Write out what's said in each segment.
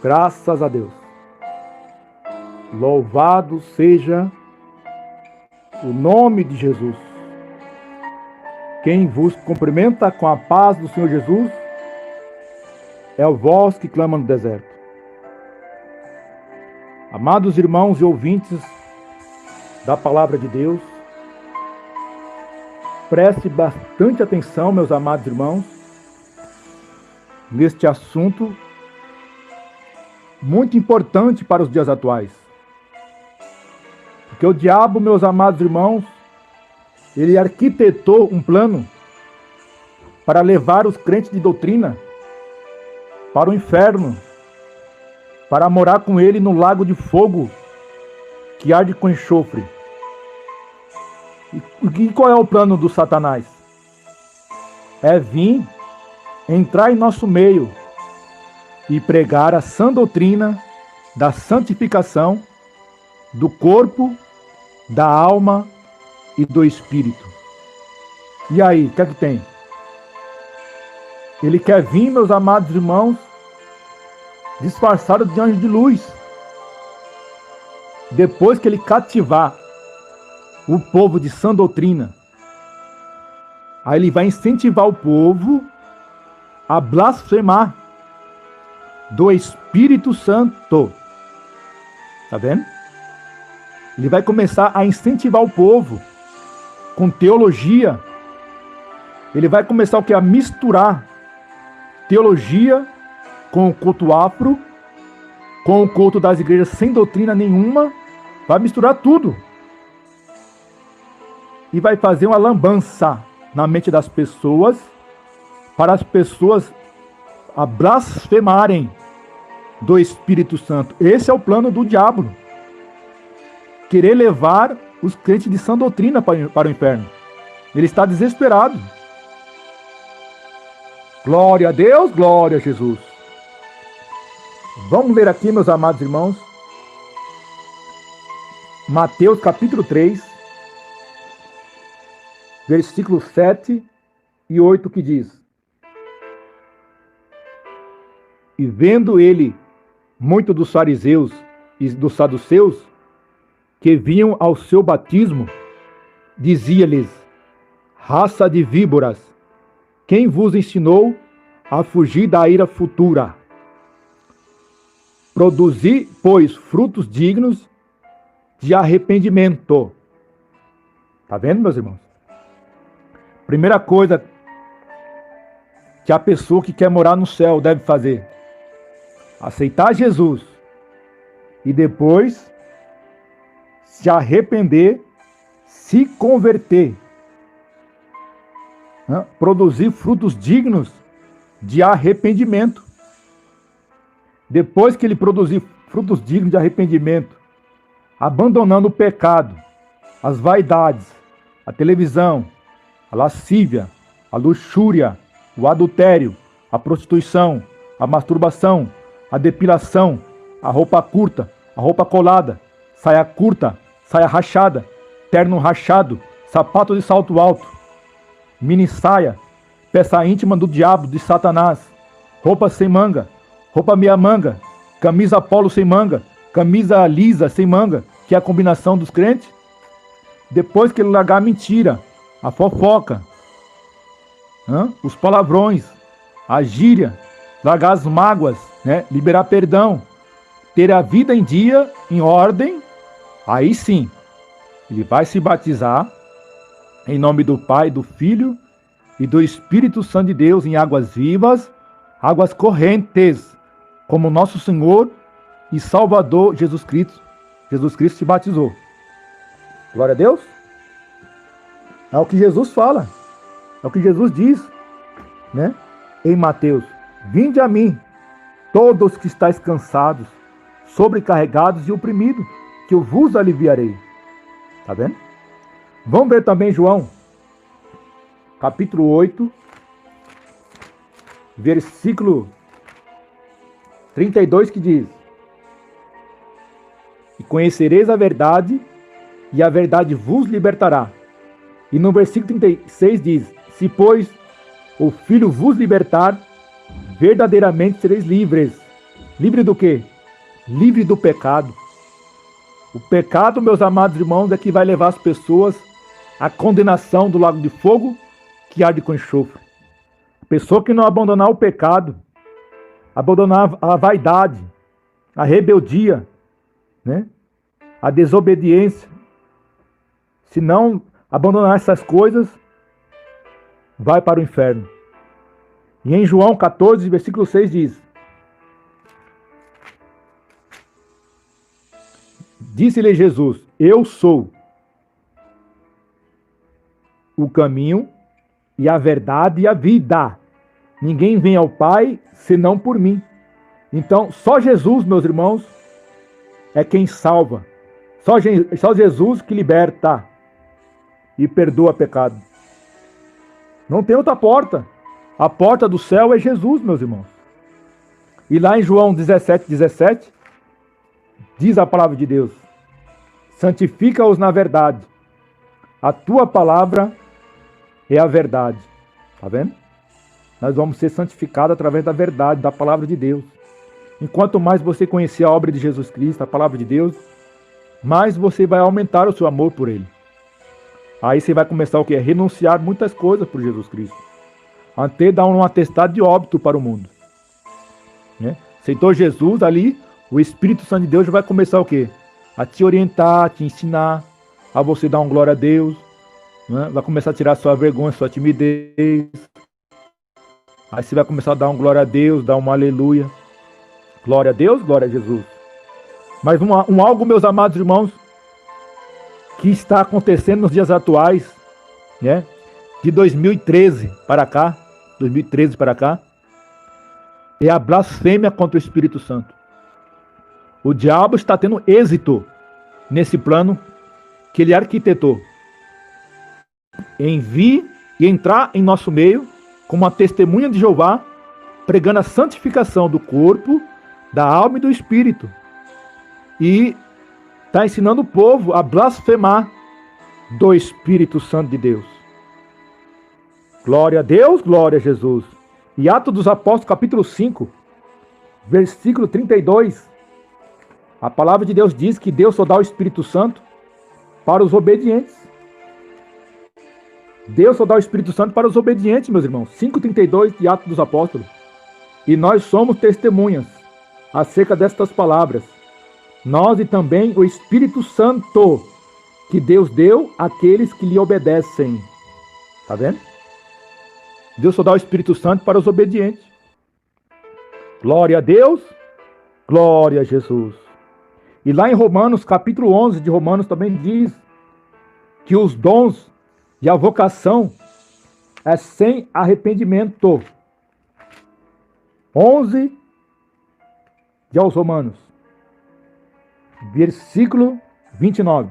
Graças a Deus. Louvado seja o nome de Jesus. Quem vos cumprimenta com a paz do Senhor Jesus é o voz que clama no deserto. Amados irmãos e ouvintes da palavra de Deus, preste bastante atenção, meus amados irmãos, neste assunto muito importante para os dias atuais. Porque o diabo, meus amados irmãos, ele arquitetou um plano para levar os crentes de doutrina para o inferno, para morar com ele no lago de fogo que arde com enxofre. E qual é o plano do Satanás? É vir, entrar em nosso meio e pregar a sã doutrina da santificação do corpo, da alma e do espírito. E aí, o que é que tem? Ele quer vir, meus amados irmãos, disfarçado de anjo de luz. Depois que ele cativar o povo de sã doutrina, aí ele vai incentivar o povo a blasfemar do Espírito Santo. Tá vendo? Ele vai começar a incentivar o povo com teologia. Ele vai começar o que? A misturar teologia com o culto afro, com o culto das igrejas sem doutrina nenhuma. Vai misturar tudo. E vai fazer uma lambança na mente das pessoas, para as pessoas a blasfemarem do Espírito Santo. Esse é o plano do diabo. Querer levar os crentes de sã doutrina para o inferno. Ele está desesperado. Glória a Deus, glória a Jesus. Vamos ler aqui, meus amados irmãos, Mateus capítulo 3, versículos 7 e 8, que diz: E vendo ele muito dos fariseus e dos saduceus que vinham ao seu batismo, dizia-lhes: Raça de víboras, quem vos ensinou a fugir da ira futura? Produzi, pois, frutos dignos de arrependimento. Tá vendo, meus irmãos? Primeira coisa que a pessoa que quer morar no céu deve fazer: aceitar Jesus e depois se arrepender, se converter, né? Produzir frutos dignos de arrependimento. Depois que ele produzir frutos dignos de arrependimento, abandonando o pecado, as vaidades, a televisão, a lascívia, a luxúria, o adultério, a prostituição, a masturbação, a depilação, a roupa curta, a roupa colada, saia curta, saia rachada, terno rachado, sapato de salto alto, mini saia, peça íntima do diabo, de Satanás, roupa sem manga, roupa meia manga, camisa polo sem manga, camisa lisa sem manga, que é a combinação dos crentes. Depois que ele largar a mentira, a fofoca, os palavrões, a gíria, largar as mágoas, né? Liberar perdão, ter a vida em dia, em ordem, aí sim, ele vai se batizar em nome do Pai, do Filho e do Espírito Santo de Deus em águas vivas, águas correntes, como nosso Senhor e Salvador Jesus Cristo. Jesus Cristo se batizou. Glória a Deus. É o que Jesus fala. É o que Jesus diz, né? Em Mateus: Vinde a mim, todos que estáis cansados, sobrecarregados e oprimidos, que eu vos aliviarei. Tá vendo? Vamos ver também João, capítulo 8, versículo 32, que diz: E conhecereis a verdade, e a verdade vos libertará. E no versículo 36 diz: Se, pois, o Filho vos libertar, verdadeiramente sereis livres. Livre do quê? Livre do pecado. O pecado, meus amados irmãos, é que vai levar as pessoas à condenação do lago de fogo que arde com enxofre. A pessoa que não abandonar o pecado, abandonar a vaidade, a rebeldia, né? A desobediência, se não abandonar essas coisas, vai para o inferno. E em João 14, versículo 6 diz: Disse-lhe Jesus: Eu sou o caminho e a verdade e a vida. Ninguém vem ao Pai senão por mim. Então, só Jesus, meus irmãos, é quem salva. Só Jesus que liberta e perdoa pecado. Não tem outra porta. A porta do céu é Jesus, meus irmãos. E lá em João 17, diz a palavra de Deus: santifica-os na verdade. A tua palavra é a verdade. Tá vendo? Nós vamos ser santificados através da verdade, da palavra de Deus. Enquanto mais você conhecer a obra de Jesus Cristo, a palavra de Deus, mais você vai aumentar o seu amor por Ele. Aí você vai começar o quê? Renunciar muitas coisas por Jesus Cristo. Até dar um atestado de óbito para o mundo. Né? Aceitou Jesus ali, o Espírito Santo de Deus já vai começar o quê? A te orientar, a te ensinar, a você dar um glória a Deus. Né? Vai começar a tirar sua vergonha, sua timidez. Aí você vai começar a dar um glória a Deus, dar um aleluia. Glória a Deus, glória a Jesus. Mas algo, meus amados irmãos, que está acontecendo nos dias atuais, né? De 2013 para cá, é a blasfêmia contra o Espírito Santo. O diabo está tendo êxito nesse plano que ele arquitetou. Em vir e entrar em nosso meio como uma testemunha de Jeová, pregando a santificação do corpo, da alma e do espírito. E está ensinando o povo a blasfemar do Espírito Santo de Deus. Glória a Deus, glória a Jesus. E Atos dos Apóstolos, capítulo 5, versículo 32, a palavra de Deus diz que Deus só dá o Espírito Santo para os obedientes. Deus só dá o Espírito Santo para os obedientes, meus irmãos. 5,32 de Atos dos Apóstolos. E nós somos testemunhas acerca destas palavras. Nós e também o Espírito Santo que Deus deu àqueles que lhe obedecem. Tá vendo? Deus só dá o Espírito Santo para os obedientes. Glória a Deus, glória a Jesus. E lá em Romanos, capítulo 11 de Romanos também diz que os dons e a vocação é sem arrependimento. 11 de aos Romanos, versículo 29.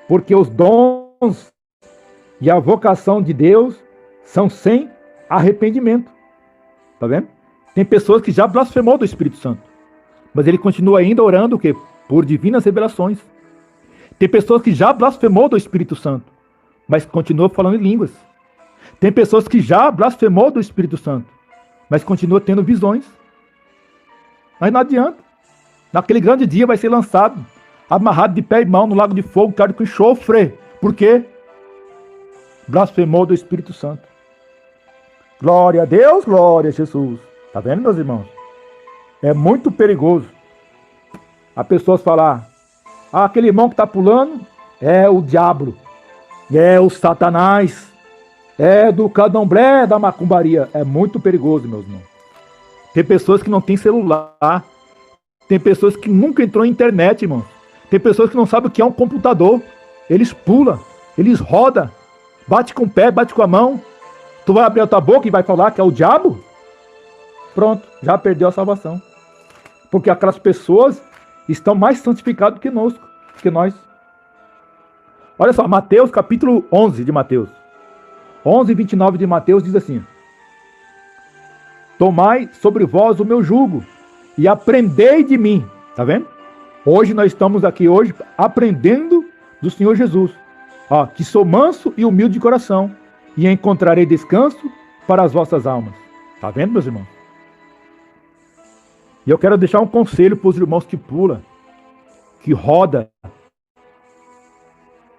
Porque os dons e a vocação de Deus são sem arrependimento. Tá vendo? Tem pessoas que já blasfemou do Espírito Santo, mas ele continua ainda orando o quê? Por divinas revelações. Tem pessoas que já blasfemou do Espírito Santo, mas continua falando em línguas. Tem pessoas que já blasfemou do Espírito Santo, mas continua tendo visões. Mas não adianta. Naquele grande dia vai ser lançado, amarrado de pé e mão no lago de fogo, que arde com enxofre. Por quê? Blasfemou do Espírito Santo. Glória a Deus, glória a Jesus. Tá vendo, meus irmãos? É muito perigoso as pessoas falar: aquele irmão que está pulando é o diabo, é o Satanás, é do candomblé, da macumbaria. É muito perigoso, meus irmãos. Tem pessoas que não têm celular, tem pessoas que nunca entrou na internet, irmão. Tem pessoas que não sabem o que é um computador. Eles pulam, eles rodam, bate com o pé, bate com a mão. Tu vai abrir a tua boca e vai falar que é o diabo? Pronto, já perdeu a salvação. Porque aquelas pessoas estão mais santificadas que nós. Olha só, Mateus, capítulo 11 de Mateus. 11 e 29 de Mateus diz assim: tomai sobre vós o meu jugo e aprendei de mim. Tá vendo? Hoje nós estamos aqui aprendendo do Senhor Jesus. Ó, que sou manso e humilde de coração, e encontrarei descanso para as vossas almas. Tá vendo, meus irmãos? E eu quero deixar um conselho para os irmãos que pula, que roda,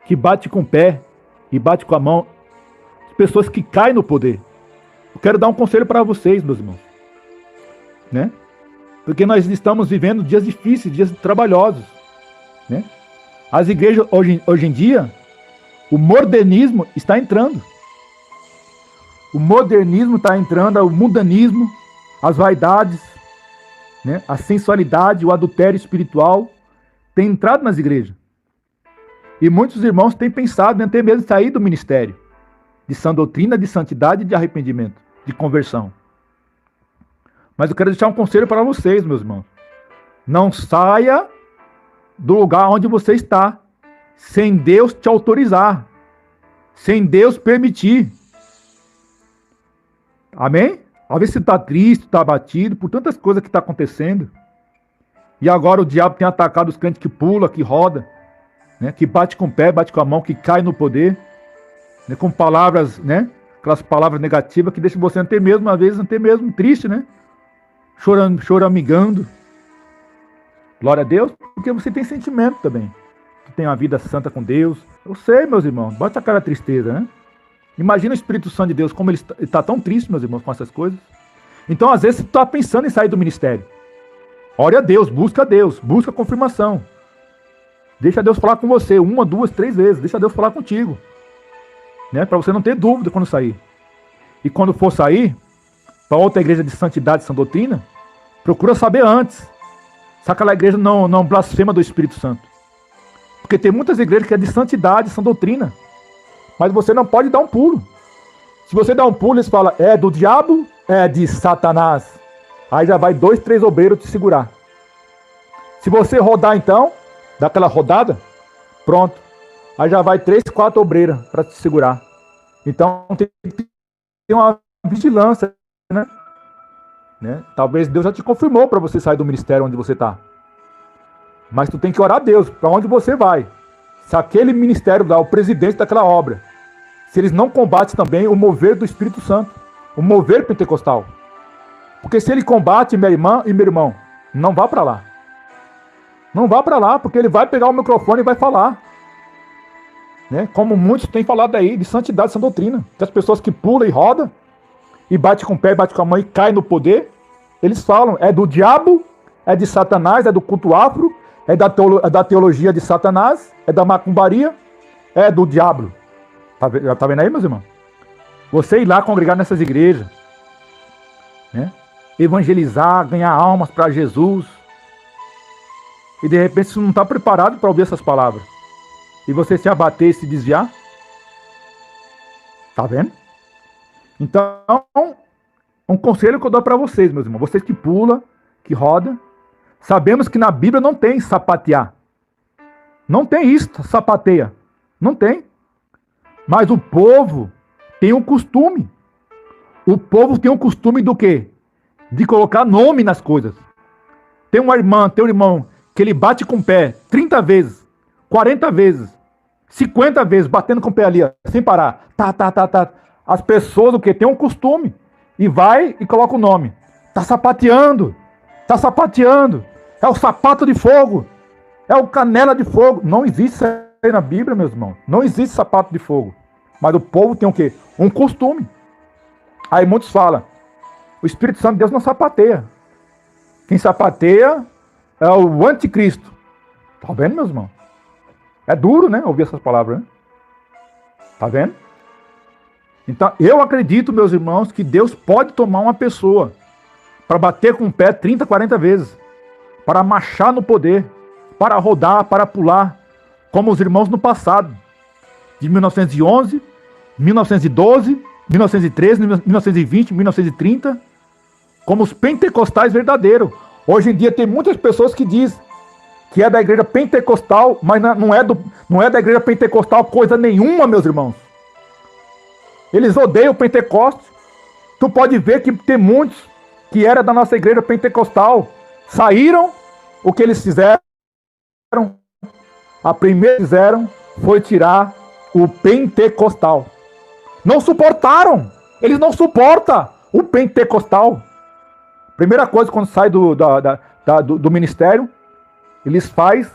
que bate com o pé e bate com a mão, as pessoas que caem no poder. Eu quero dar um conselho para vocês, meus irmãos, né? Porque nós estamos vivendo dias difíceis, dias trabalhosos, né? As igrejas hoje em dia, o modernismo está entrando. O modernismo está entrando, o mundanismo, as vaidades, né? A sensualidade, o adultério espiritual tem entrado nas igrejas. E muitos irmãos têm pensado em até mesmo sair do ministério de sã doutrina, de santidade e de arrependimento, de conversão. Mas eu quero deixar um conselho para vocês, meus irmãos. Não saia do lugar onde você está, sem Deus te autorizar, sem Deus permitir. Amém? Às vezes você está triste, está abatido por tantas coisas que estão acontecendo. E agora o diabo tem atacado os crentes que pula, que roda, né? Que bate com o pé, bate com a mão, que cai no poder, né? Com palavras, né? Aquelas palavras negativas que deixam você até mesmo, às vezes, até mesmo triste, né? Choramingando. Glória a Deus, porque você tem sentimento também. Você tem uma vida santa com Deus. Eu sei, meus irmãos, bate a cara a tristeza, né? Imagina o Espírito Santo de Deus, como ele está tão triste, meus irmãos, com essas coisas. Então, às vezes, você está pensando em sair do ministério. Ore a Deus, busca a confirmação. Deixa Deus falar com você 1, 2, 3 vezes. Deixa Deus falar contigo, né? Para você não ter dúvida quando sair. E quando for sair para outra igreja de santidade e sã doutrina, procura saber antes se aquela igreja não blasfema do Espírito Santo. Porque tem muitas igrejas que é de santidade e sã doutrina, mas você não pode dar um pulo. Se você der um pulo, eles falam, é do diabo, é de Satanás. Aí já vai 2, 3 obreiros te segurar. Se você rodar então, dá aquela rodada, pronto. Aí já vai 3, 4 obreiras para te segurar. Então tem que ter uma vigilância, né? Talvez Deus já te confirmou para você sair do ministério onde você está. Mas tu tem que orar a Deus, para onde você vai. Se aquele ministério lá, o presidente daquela obra, se eles não combatem também o mover do Espírito Santo, o mover pentecostal. Porque se ele combate, minha irmã e meu irmão, não vá para lá. Não vá para lá, porque ele vai pegar o microfone e vai falar. Né? Como muitos têm falado aí, de santidade e sã doutrina. Que as pessoas que pulam e rodam, e bate com o pé, bate com a mão e cai no poder, eles falam, é do diabo, é de Satanás, é do culto afro, é da teologia de Satanás, é da macumbaria, é do diabo. Tá vendo aí, meus irmãos? Você ir lá congregar nessas igrejas, né? Evangelizar, ganhar almas para Jesus, e de repente você não está preparado para ouvir essas palavras, e você se abater e se desviar. Tá vendo? Então, um conselho que eu dou para vocês, meus irmãos, vocês que pulam, que rodam, sabemos que na Bíblia não tem sapatear. Não tem isso, sapateia. Não tem. Mas o povo tem um costume. O povo tem um costume do quê? De colocar nome nas coisas. Tem uma irmã, tem um irmão que ele bate com o pé 30 vezes, 40 vezes, 50 vezes, batendo com o pé ali, ó, sem parar. Tá. As pessoas, o quê? Tem um costume. E vai e coloca o nome. Tá sapateando. É o sapato de fogo. É o canela de fogo. Não existe isso aí na Bíblia, meus irmãos. Não existe sapato de fogo. Mas o povo tem o quê? Um costume. Aí muitos falam, o Espírito Santo de Deus não sapateia. Quem sapateia é o anticristo. Tá vendo, meus irmãos? É duro, né? Ouvir essas palavras, né? Tá vendo? Então, eu acredito, meus irmãos, que Deus pode tomar uma pessoa para bater com o pé 30, 40 vezes, para marchar no poder, para rodar, para pular, como os irmãos no passado, de 1911, 1912, 1913, 1920, 1930, como os pentecostais verdadeiros. Hoje em dia tem muitas pessoas que dizem que é da igreja pentecostal, mas não é da igreja pentecostal coisa nenhuma, meus irmãos. Eles odeiam o Pentecostes. Tu pode ver que tem muitos que eram da nossa igreja pentecostal. Saíram, o que eles fizeram? A primeira que fizeram foi tirar o pentecostal. Não suportaram. Eles não suportam o pentecostal. Primeira coisa, quando sai do ministério, eles faz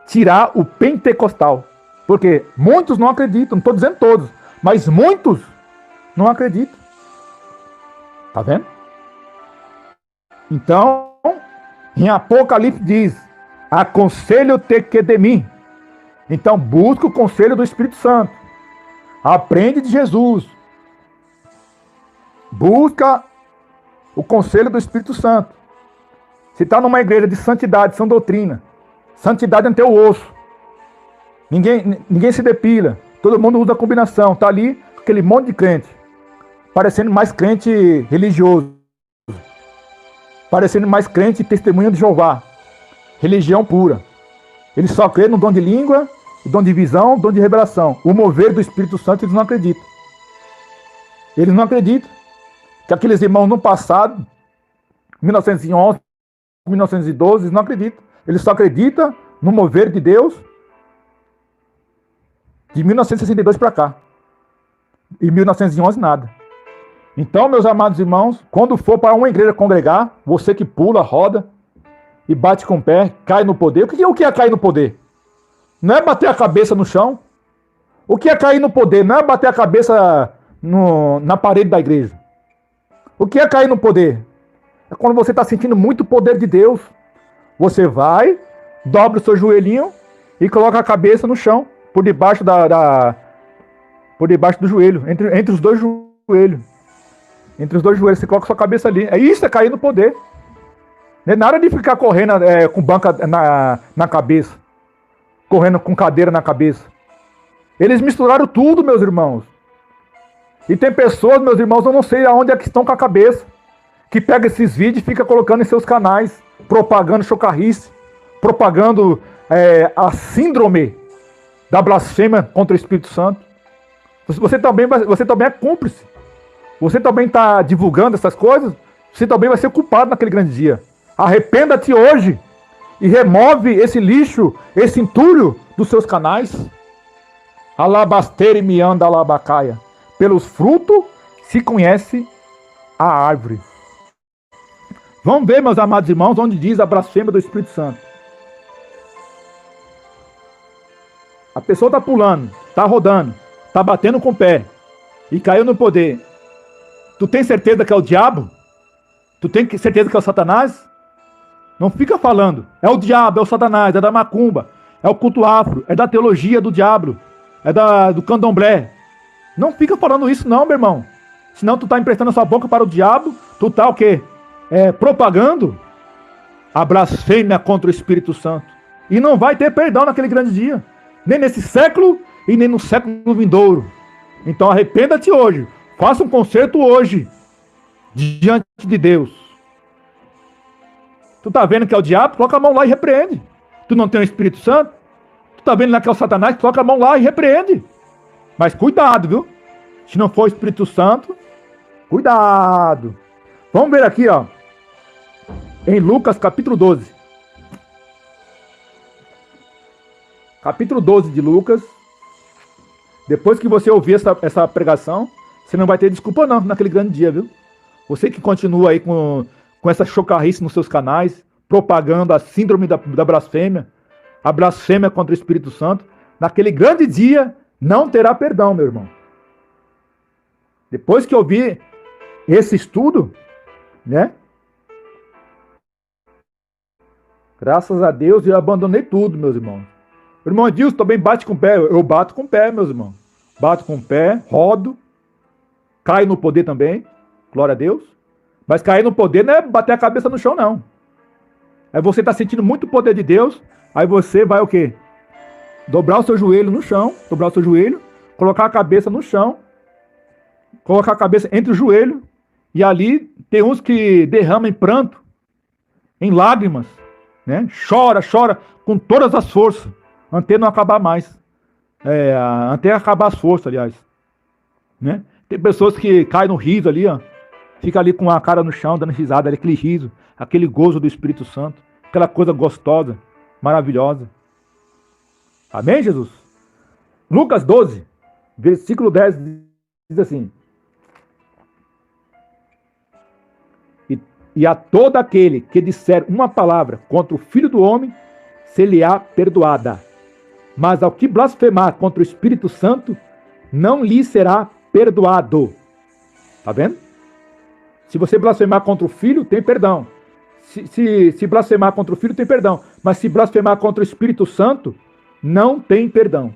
tirar o pentecostal. Porque muitos não acreditam, não estou dizendo todos, mas muitos não acreditam. Tá vendo? Então, em Apocalipse diz: aconselho-te que de mim. Então, busca o conselho do Espírito Santo. Aprende de Jesus. Busca o conselho do Espírito Santo. Se está numa igreja de santidade, sã doutrina, santidade é teu osso. Ninguém se depila. Todo mundo usa combinação. Está ali aquele monte de crente. Parecendo mais crente religioso. Parecendo mais crente testemunha de Jeová. Religião pura. Eles só crêem no dom de língua, dom de visão, dom de revelação. O mover do Espírito Santo eles não acreditam. Eles não acreditam que aqueles irmãos no passado, 1911, 1912, eles não acreditam. Eles só acreditam no mover de Deus de 1962 para cá. E 1911 nada. Então, meus amados irmãos, quando for para uma igreja congregar, você que pula, roda e bate com o pé, cai no poder. O que é cair no poder? Não é bater a cabeça no chão. O que é cair no poder? Não é bater a cabeça na parede da igreja. O que é cair no poder? É quando você está sentindo muito poder de Deus. Você vai, dobra o seu joelhinho e coloca a cabeça no chão, por debaixo por debaixo do joelho, entre os dois joelhos. Entre os dois joelhos, você coloca a sua cabeça ali. É isso, é cair no poder. Não é nada de ficar correndo com banca na cabeça. Correndo com cadeira na cabeça. Eles misturaram tudo, meus irmãos. E tem pessoas, meus irmãos, eu não sei aonde é que estão com a cabeça, que pega esses vídeos e fica colocando em seus canais, propagando chocarrice, propagando a síndrome da blasfêmia contra o Espírito Santo. Você também é cúmplice. Você também está divulgando essas coisas, você também vai ser culpado naquele grande dia. Arrependa-te hoje e remove esse lixo, esse entulho dos seus canais. Alabasteira e me anda alabacaia. Pelos frutos se conhece a árvore. Vamos ver, meus amados irmãos, onde diz a blasfêmia do Espírito Santo. A pessoa está pulando, está rodando, está batendo com o pé e caiu no poder. Tu tem certeza que é o diabo? Tu tem certeza que é o Satanás? Não fica falando. É o diabo, é o Satanás, é da macumba, é o culto afro, é da teologia do diabo, é do candomblé. Não fica falando isso não, meu irmão. Senão tu tá emprestando a sua boca para o diabo, tu tá o quê? Propagando a blasfêmia contra o Espírito Santo. E não vai ter perdão naquele grande dia. Nem nesse século e nem no século vindouro. Então arrependa-te hoje. Faça um concerto hoje, diante de Deus. Tu tá vendo que é o diabo? Coloca a mão lá e repreende. Tu não tem o Espírito Santo? Tu tá vendo lá que é o Satanás? Coloca a mão lá e repreende. Mas cuidado, viu? Se não for o Espírito Santo, cuidado. Vamos ver aqui, ó. Em Lucas capítulo 12. Capítulo 12 de Lucas. Depois que você ouvir essa pregação, você não vai ter desculpa não naquele grande dia, viu? Você que continua aí com essa chocarrice nos seus canais, propagando a síndrome da blasfêmia, a blasfêmia contra o Espírito Santo, naquele grande dia não terá perdão, meu irmão. Depois que ouvir esse estudo, né? Graças a Deus eu abandonei tudo, meus irmãos. O irmão Edilson também bate com o pé. Eu bato com o pé, meus irmãos. Bato com o pé, rodo. Cai no poder também, glória a Deus. Mas cair no poder não é bater a cabeça no chão, não. É você estar sentindo muito o poder de Deus, aí você vai o quê? Dobrar o seu joelho no chão, dobrar o seu joelho, colocar a cabeça no chão, colocar a cabeça entre o joelho, e ali tem uns que derramam em pranto, em lágrimas, né? Chora com todas as forças, até não acabar mais. Até acabar as forças, aliás. Né? Tem pessoas que caem no riso ali, ó. Fica ali com a cara no chão, dando risada, aquele riso, aquele gozo do Espírito Santo, aquela coisa gostosa, maravilhosa. Amém, Jesus? Lucas 12, versículo 10, diz assim: E a todo aquele que disser uma palavra contra o Filho do Homem, se-lhe-á perdoada. Mas ao que blasfemar contra o Espírito Santo, não lhe será perdoado. Tá vendo? Se você blasfemar contra o Filho, tem perdão. Se blasfemar contra o Filho, tem perdão. Mas se blasfemar contra o Espírito Santo, não tem perdão.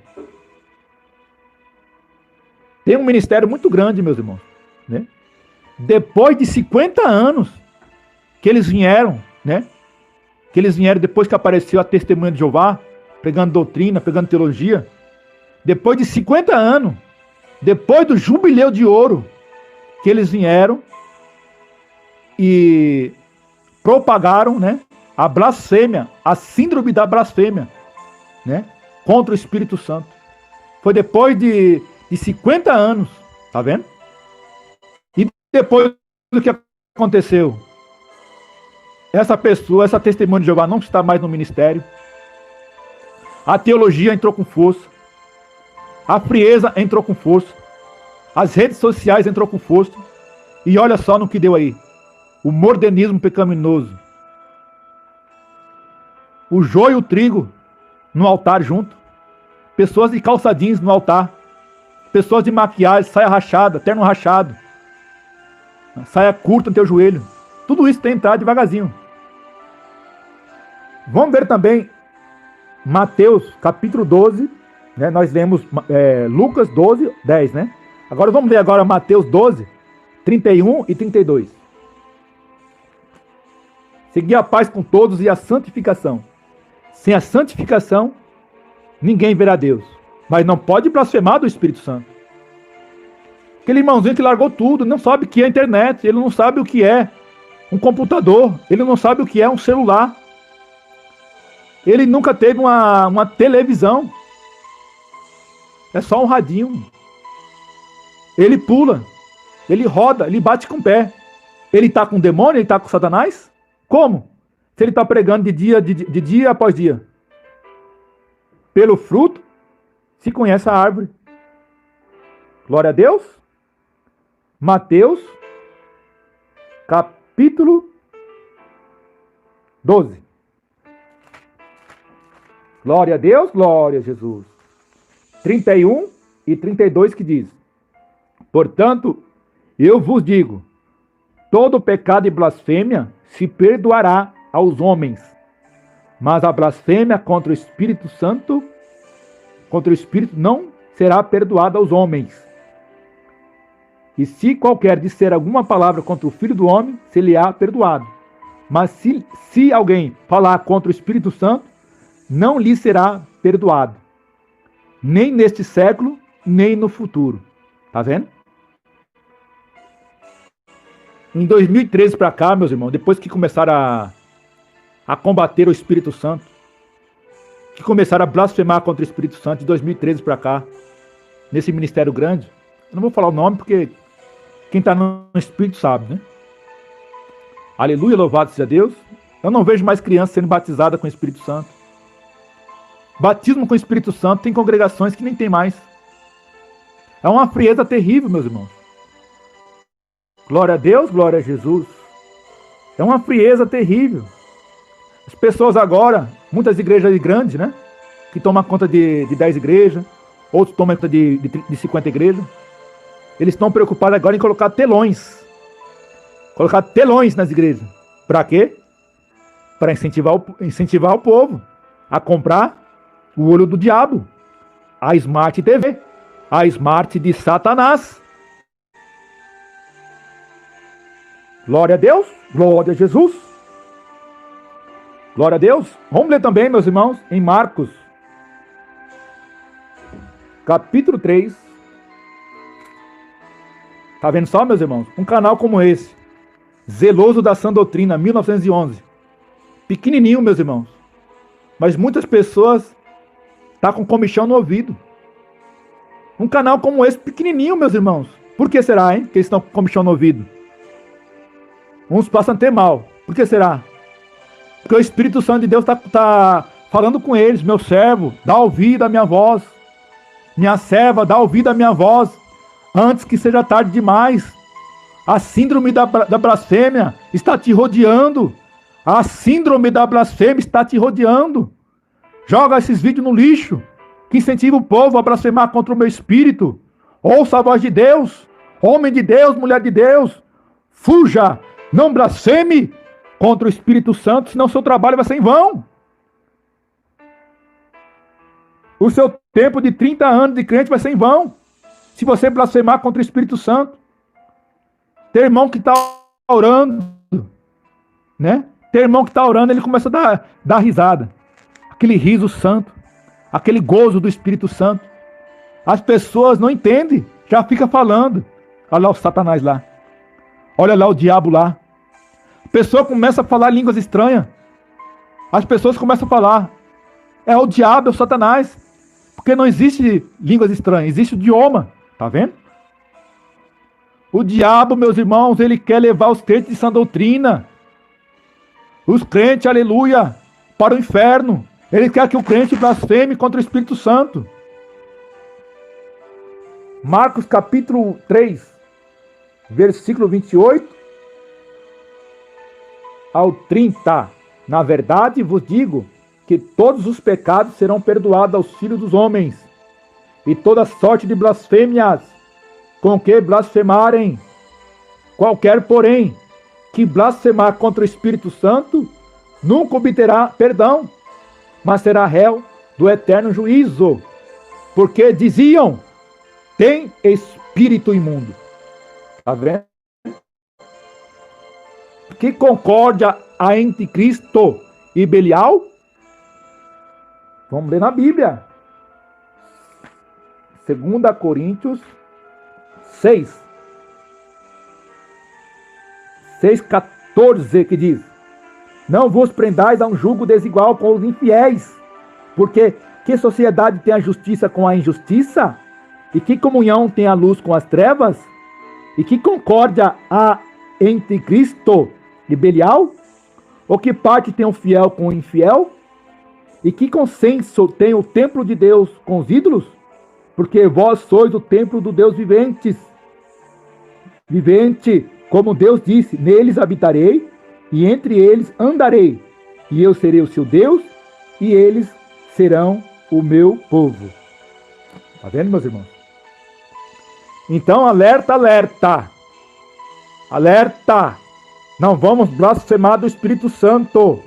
Tem um ministério muito grande, meus irmãos, né? Depois de 50 anos que eles vieram, né? Que eles vieram depois que apareceu a Testemunha de Jeová, pregando doutrina, pregando teologia. Depois de 50 anos, depois do jubileu de ouro, que eles vieram e propagaram, né, a blasfêmia, a síndrome da blasfêmia, né, contra o Espírito Santo. Foi depois de 50 anos, tá vendo? E depois do que aconteceu, essa pessoa, essa testemunha de Jeová não está mais no ministério. A teologia entrou com força. A frieza entrou com força. As redes sociais entrou com força. E olha só no que deu aí. O modernismo pecaminoso. O joio e o trigo no altar junto. Pessoas de calça jeans no altar. Pessoas de maquiagem, saia rachada, terno rachado. Saia curta no teu joelho. Tudo isso tem entrado devagarzinho. Vamos ver também Mateus capítulo 12. Né? Nós lemos Lucas 12, 10. Né? Agora vamos ler agora Mateus 12, 31 e 32. Seguir a paz com todos e a santificação. Sem a santificação, ninguém verá Deus. Mas não pode blasfemar do Espírito Santo. Aquele irmãozinho que largou tudo, não sabe o que é internet, ele não sabe o que é um computador, ele não sabe o que é um celular. Ele nunca teve uma televisão. É só um radinho. Ele pula, ele roda, ele bate com o pé. Ele está com o demônio, ele está com Satanás? Como? Se ele está pregando de dia após dia. Pelo fruto se conhece a árvore. Glória a Deus. Mateus, capítulo 12. Glória a Deus, glória a Jesus. 31 e 32 que diz: portanto, eu vos digo, todo pecado e blasfêmia se perdoará aos homens, mas a blasfêmia contra o Espírito Santo, contra o Espírito, não será perdoada aos homens. E se qualquer disser alguma palavra contra o Filho do Homem, se-lhe-á perdoado. Mas se alguém falar contra o Espírito Santo, não lhe será perdoado. Nem neste século, nem no futuro. Tá vendo? Em 2013 para cá, meus irmãos, depois que começaram a combater o Espírito Santo, que começaram a blasfemar contra o Espírito Santo de 2013 para cá, nesse ministério grande, eu não vou falar o nome porque quem está no Espírito sabe, né? Aleluia, louvado seja Deus. Eu não vejo mais crianças sendo batizadas com o Espírito Santo. Batismo com o Espírito Santo tem congregações que nem tem mais. É uma frieza terrível, meus irmãos. Glória a Deus, glória a Jesus. É uma frieza terrível. As pessoas agora, muitas igrejas grandes, né? Que tomam conta de 10 igrejas, outros tomam conta de 50 igrejas. Eles estão preocupados agora em colocar telões. Colocar telões nas igrejas. Para quê? Para incentivar o povo a comprar o olho do diabo. A Smart TV. A Smart de Satanás. Glória a Deus. Glória a Jesus. Glória a Deus. Vamos ler também, meus irmãos, em Marcos. Capítulo 3. Tá vendo só, meus irmãos? Um canal como esse. Zeloso da Sã Doutrina, 1911. Pequenininho, meus irmãos. Mas muitas pessoas tá com comichão no ouvido. Um canal como esse, pequenininho, meus irmãos. Por que será, hein? Que eles estão com comichão no ouvido. Uns passam até mal. Por que será? Porque o Espírito Santo de Deus tá falando com eles. Meu servo, dá ouvido à minha voz. Minha serva, dá ouvido à minha voz. Antes que seja tarde demais. A síndrome da blasfêmia está te rodeando. A síndrome da blasfêmia está te rodeando. Joga esses vídeos no lixo, que incentiva o povo a blasfemar contra o meu espírito. Ouça a voz de Deus. Homem de Deus, mulher de Deus. Fuja, não blasfeme contra o Espírito Santo, senão seu trabalho vai ser em vão. O seu tempo de 30 anos de crente vai ser em vão, se você blasfemar contra o Espírito Santo. Tem irmão que está orando, né? Tem irmão que está orando, ele começa a dar risada. Aquele riso santo, aquele gozo do Espírito Santo. As pessoas não entendem, já fica falando. Olha lá o Satanás lá. Olha lá o diabo lá. A pessoa começa a falar línguas estranhas. As pessoas começam a falar. É o diabo, é o Satanás. Porque não existe línguas estranhas, existe o idioma. Tá vendo? O diabo, meus irmãos, ele quer levar os crentes de sã doutrina. Os crentes, aleluia, para o inferno. Ele quer que o crente blasfeme contra o Espírito Santo. Marcos capítulo 3, versículo 28 ao 30. Na verdade vos digo que todos os pecados serão perdoados aos filhos dos homens, e toda sorte de blasfêmias com que blasfemarem. Qualquer, porém, que blasfemar contra o Espírito Santo, nunca obterá perdão, mas será réu do eterno juízo. Porque diziam, tem espírito imundo. Está vendo? Que concórdia há entre Cristo e Belial? Vamos ler na Bíblia. 2 Coríntios 6. 6,14, que diz: não vos prendais a um jugo desigual com os infiéis, porque que sociedade tem a justiça com a injustiça? E que comunhão tem a luz com as trevas? E que concórdia há entre Cristo e Belial? Ou que parte tem o fiel com o infiel? E que consenso tem o templo de Deus com os ídolos? Porque vós sois o templo do Deus vivente, como Deus disse, neles habitarei, e entre eles andarei, e eu serei o seu Deus, e eles serão o meu povo. Está vendo, meus irmãos? Então, alerta, alerta. Alerta. Não vamos blasfemar do Espírito Santo.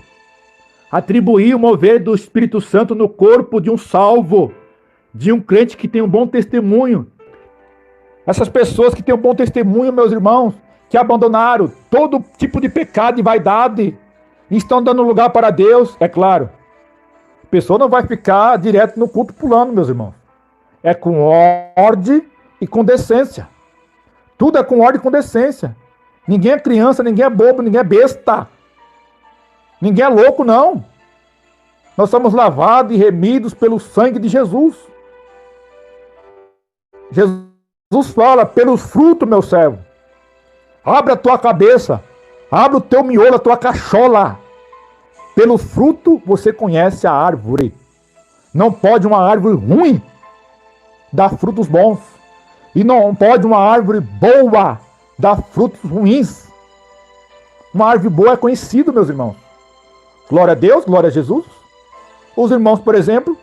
Atribuir o mover do Espírito Santo no corpo de um salvo, de um crente que tem um bom testemunho. Essas pessoas que têm um bom testemunho, meus irmãos, que abandonaram todo tipo de pecado e vaidade, e estão dando lugar para Deus, é claro. A pessoa não vai ficar direto no culto pulando, meus irmãos. É com ordem e com decência. Tudo é com ordem e com decência. Ninguém é criança, ninguém é bobo, ninguém é besta. Ninguém é louco, não. Nós somos lavados e remidos pelo sangue de Jesus. Jesus fala, pelos frutos, meu servo. Abre a tua cabeça. Abre o teu miolo, a tua cachola. Pelo fruto você conhece a árvore. Não pode uma árvore ruim dar frutos bons. E não pode uma árvore boa dar frutos ruins. Uma árvore boa é conhecida, meus irmãos. Glória a Deus, glória a Jesus. Os irmãos, por exemplo,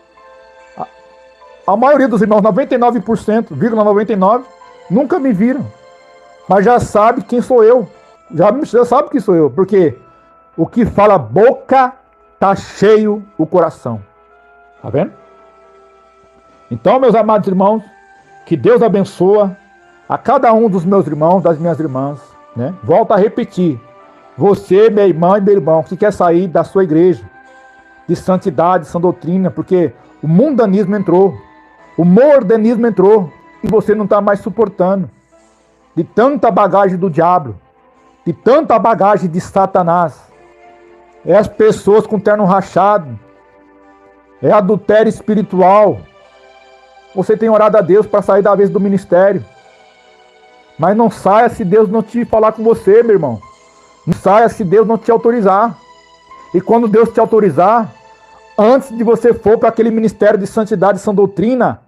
a maioria dos irmãos, 99,99%, nunca me viram. Mas já sabe quem sou eu. Já sabe quem sou eu. Porque o que fala a boca, tá cheio o coração. Tá vendo? Então, meus amados irmãos, que Deus abençoe a cada um dos meus irmãos, das minhas irmãs, né? Volto a repetir. Você, minha irmã e meu irmão, que quer sair da sua igreja, de santidade, sã doutrina, porque o mundanismo entrou, o modernismo entrou, e você não está mais suportando. De tanta bagagem do diabo, de tanta bagagem de Satanás. É as pessoas com terno rachado, é adultério espiritual. Você tem orado a Deus para sair da vez do ministério. Mas não saia se Deus não te falar com você, meu irmão. Não saia se Deus não te autorizar. E quando Deus te autorizar, antes de você for para aquele ministério de santidade e sã doutrina,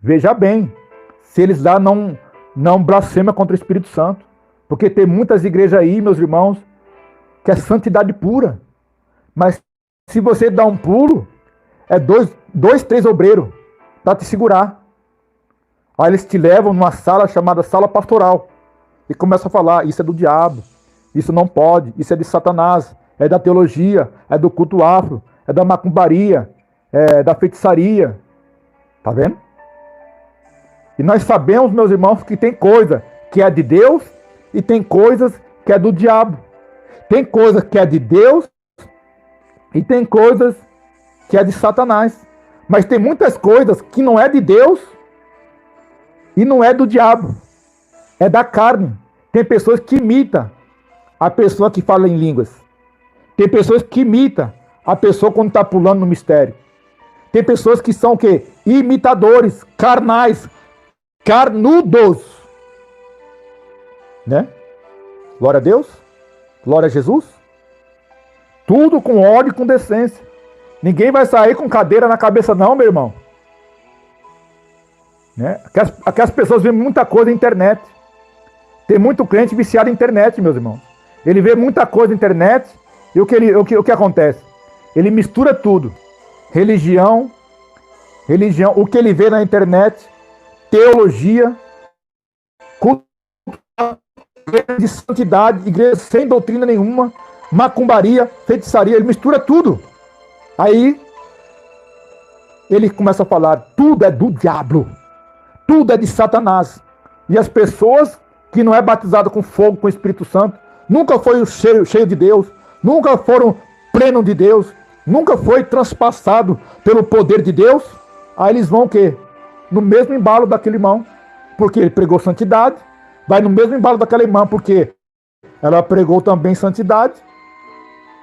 veja bem, se eles lá não não blasfema contra o Espírito Santo. Porque tem muitas igrejas aí, meus irmãos, que é santidade pura. Mas se você dá um pulo, é dois, três obreiros para te segurar. Aí eles te levam numa sala chamada sala pastoral e começam a falar: isso é do diabo, isso não pode, isso é de Satanás, é da teologia, é do culto afro, é da macumbaria, é da feitiçaria. Tá vendo? E nós sabemos, meus irmãos, que tem coisa que é de Deus e tem coisas que é do diabo. Tem coisa que é de Deus e tem coisas que é de Satanás. Mas tem muitas coisas que não é de Deus e não é do diabo. É da carne. Tem pessoas que imitam a pessoa que fala em línguas. Tem pessoas que imitam a pessoa quando está pulando no mistério. Tem pessoas que são o quê? Imitadores, carnais, carnudos. Né? Glória a Deus. Glória a Jesus. Tudo com ódio e com decência. Ninguém vai sair com cadeira na cabeça não, meu irmão. Né? Aquelas pessoas veem muita coisa na internet. Tem muito crente viciado na internet, meus irmãos. Ele vê muita coisa na internet e o que acontece? Ele mistura tudo. Religião, o que ele vê na internet, teologia, culto de santidade, igreja sem doutrina nenhuma, macumbaria, feitiçaria, ele mistura tudo. Aí ele começa a falar: tudo é do diabo, tudo é de Satanás. E as pessoas que não é batizado com fogo, com o Espírito Santo, nunca foi cheio de Deus, nunca foram pleno de Deus, nunca foi transpassado pelo poder de Deus, aí eles vão o quê? No mesmo embalo daquele irmão, porque ele pregou santidade, vai no mesmo embalo daquela irmã, porque ela pregou também santidade,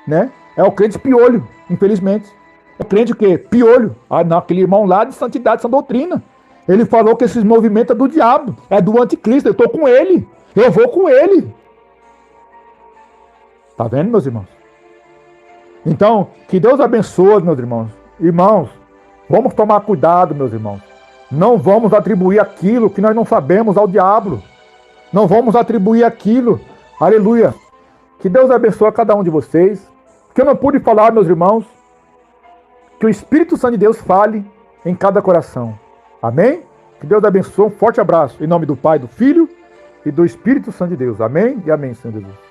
né? É o crente piolho, infelizmente. É o crente o quê? Piolho. Ah, não, aquele irmão lá de santidade, essa doutrina. Ele falou que esses movimentos é do diabo, é do anticristo, eu estou com ele, eu vou com ele. Tá vendo, meus irmãos? Então, que Deus abençoe, meus irmãos. Irmãos, vamos tomar cuidado, meus irmãos. Não vamos atribuir aquilo que nós não sabemos ao diabo. Não vamos atribuir aquilo. Aleluia. Que Deus abençoe a cada um de vocês. Que eu não pude falar, meus irmãos, que o Espírito Santo de Deus fale em cada coração. Amém? Que Deus abençoe. Um forte abraço. Em nome do Pai, do Filho e do Espírito Santo de Deus. Amém e amém, Senhor Jesus.